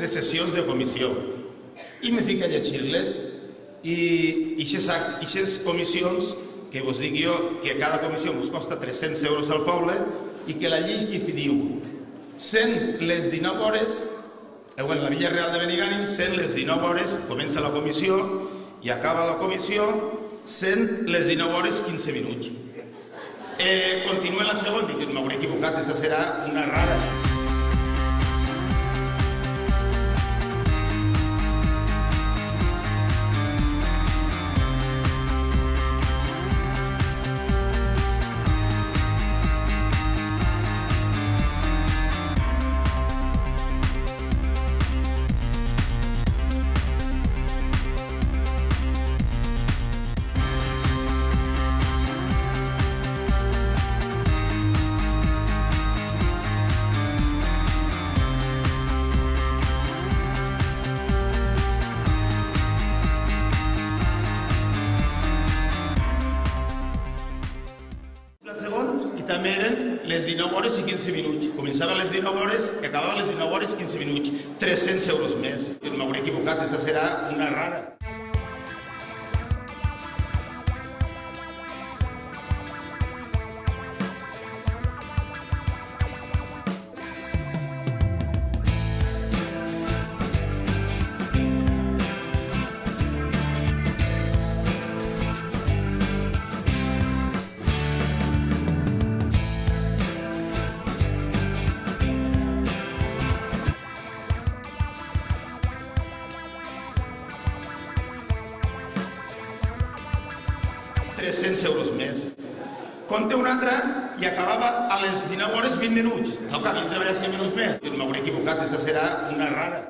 de sessions de comissió. I me fico a llegir-les i aquestes comissions, que vos dic jo que cada comissió us costa 300 euros al poble i que la llei que diu 100 les 19 hores, en la Villa Real de Benigànim, 100 les 19 hores, comença la comissió i acaba la comissió 100 les 19 hores 15 minuts. Continua la segona, dic que m'hauré equivocat, aquesta serà una rara. També eren les 19 hores i 15 minuts. Començava a les 19 hores i acabava a les 19 hores i 15 minuts. 300 euros més. M'hauré equivocat, aquesta serà una rara. €300 més. Compte una altra i acabava a les 19 hores 20 minuts. Toca, havien treballat 5 minuts més. M'hauré equivocat, aquesta serà una rara.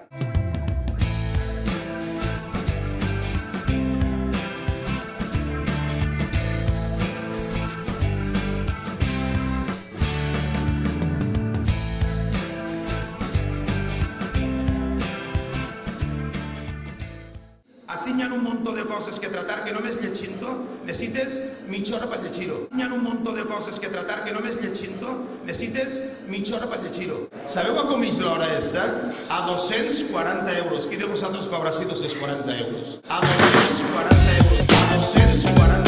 Així hi ha un munt de coses que tratar que només llegint-ho necessites mitja hora per llegir-ho. Hi ha un munt de coses que tratar que només llegint-ho necessites mitja hora per llegir-ho. Sabeu a com és l'hora esta? A 240 euros. Qui de vosaltres cobra així 240 euros? A 240 euros. A 240